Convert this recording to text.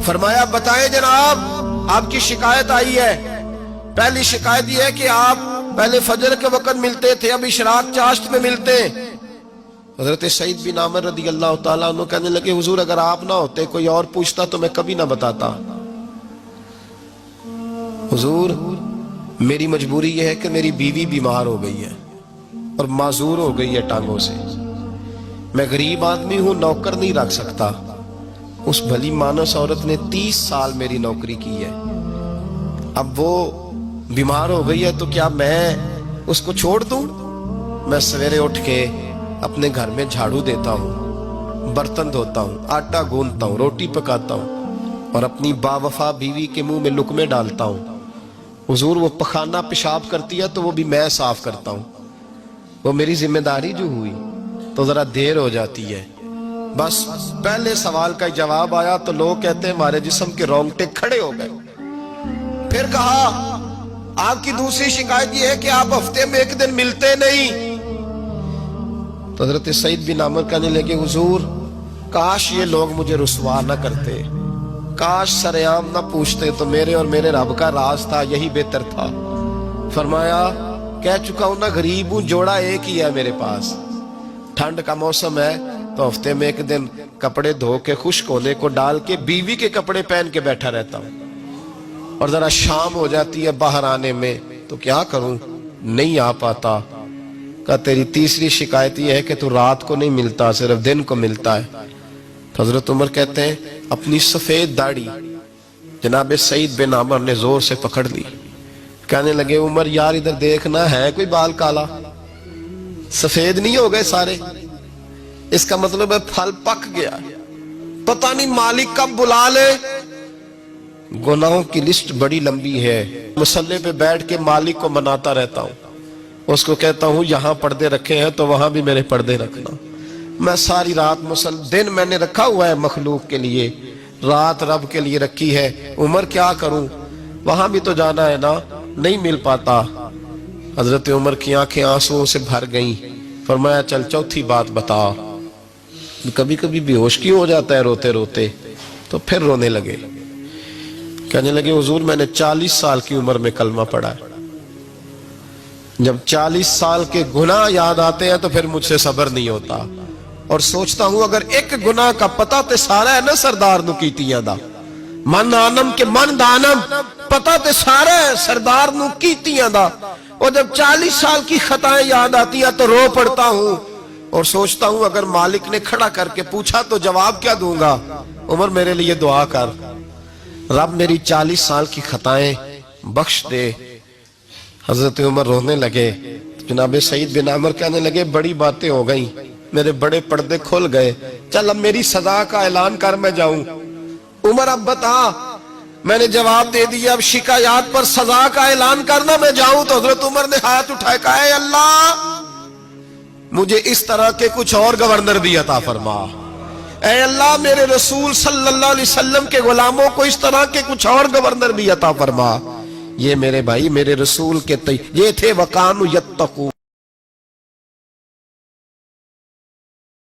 فرمایا بتائیں جناب آپ کی شکایت آئی ہے. پہلی شکایت یہ ہے کہ آپ پہلے فجر کے وقت ملتے تھے، اب اشراق چاشت میں ملتے. حضرت سعید بن عامر رضی اللہ تعالیٰ عنہ کہنے لگے حضور اگر آپ نہ ہوتے کوئی اور پوچھتا تو میں کبھی نہ بتاتا. حضور میری مجبوری یہ ہے کہ میری بیوی بیمار ہو گئی ہے اور معذور ہو گئی ہے ٹانگوں سے. میں غریب آدمی ہوں، نوکر نہیں رکھ سکتا. اس بھلی مانس عورت نے 30 سال میری نوکری کی ہے، اب وہ بیمار ہو گئی ہے تو کیا میں اس کو چھوڑ دوں؟ میں سویرے اٹھ کے اپنے گھر میں جھاڑو دیتا ہوں، برتن دھوتا ہوں، آٹا گوندتا ہوں، روٹی پکاتا ہوں اور اپنی باوفا بیوی کے منہ میں لقمے ڈالتا ہوں. حضور وہ پخانہ پیشاب کرتی ہے تو وہ بھی میں صاف کرتا ہوں. وہ میری ذمہ داری جو ہوئی تو ذرا دیر ہو جاتی ہے. بس پہلے سوال کا جواب آیا تو لوگ کہتے ہیں ہمارے جسم کے رونگٹے کھڑے ہو گئے. پھر کہا آپ کی دوسری شکایت یہ ہے کہ آپ ہفتے میں ایک دن ملتے نہیں. تو حضرت سعید بن عامر کہنے لگے حضور کاش یہ لوگ مجھے رسوا نہ کرتے، کاش سریعام نہ پوچھتے تو میرے اور میرے رب کا راز تھا، یہی بہتر تھا. فرمایا کہہ چکا ہوں نا غریب ہوں، جوڑا ایک ہی ہے میرے پاس. ٹھنڈ کا موسم ہے تو ہفتے میں ایک دن کپڑے دھو کے خشک ہونے کو ڈال کے بیوی کے کپڑے پہن کے بیٹھا رہتا ہوں. اور ذرا شام ہو جاتی ہے باہر آنے میں تو کیا کروں، نہیں آ پاتا. کہا تیری تیسری شکایت یہ ہے کہ تو رات کو نہیں ملتا، صرف دن کو ملتا ہے. حضرت عمر کہتے ہیں اپنی سفید داڑھی جناب سعید بن عامر نے زور سے پکڑ لی. کہنے لگے عمر یار ادھر دیکھنا ہے کوئی بال کالا، سفید نہیں ہو گئے سارے؟ اس کا مطلب ہے پھل پک گیا، پتہ نہیں مالک کب بلا لے. گناہوں کی لسٹ بڑی لمبی ہے. مصلی پہ بیٹھ کے مالک کو مناتا رہتا ہوں، اس کو کہتا ہوں یہاں پردے رکھے ہیں تو وہاں بھی میرے پردے رکھنا. میں ساری رات دن میں نے رکھا ہوا ہے مخلوق کے لیے، رات رب کے لیے رکھی ہے. عمر کیا کروں، وہاں بھی تو جانا ہے نا، نہیں مل پاتا. حضرت عمر کی آنکھیں آنسوؤں سے بھر گئیں. فرمایا چل چوتھی بات بتا. کبھی کبھی بے ہوش کیوں ہو جاتا ہے روتے روتے؟ تو پھر رونے لگے. کہنے لگے حضور میں نے 40 سال کی عمر میں کلمہ پڑھا ہے. جب 40 سال کے گناہ یاد آتے ہیں تو پھر مجھ سے صبر نہیں ہوتا اور سوچتا ہوں اگر ایک گناہ کا پتہ تے سارا ہے نا سردار نو کیتیاں دا، من آنم کے من دانم، پتہ تے سارا ہے سردار نو کیتیاں دا. اور جب 40 سال کی خطائیں یاد آتی ہیں تو رو پڑتا ہوں اور سوچتا ہوں اگر مالک نے کھڑا کر کے پوچھا تو جواب کیا دوں گا. عمر میرے لیے دعا کر، رب میری 40 سال کی خطائیں بخش دے. حضرت عمر رونے لگے. جناب سعید بن عامر کہنے لگے بڑی باتیں ہو گئیں، میرے بڑے پردے کھل گئے، چل اب میری سزا کا اعلان کر میں جاؤں. عمر اب بتا. میں نے جواب دے دیا اب شکایات پر سزا کا اعلان کرنا میں جاؤں. تو حضرت عمر نے ہاتھ اٹھائے کہا اے اللہ مجھے اس طرح کے کچھ اور گورنر بھی عطا فرما. اے اللہ میرے رسول صلی اللہ علیہ وسلم کے غلاموں کو اس طرح کے کچھ اور گورنر بھی عطا فرما. یہ میرے بھائی میرے رسول کے یہ تھے وَقَانُوا يَتَّقُونَ.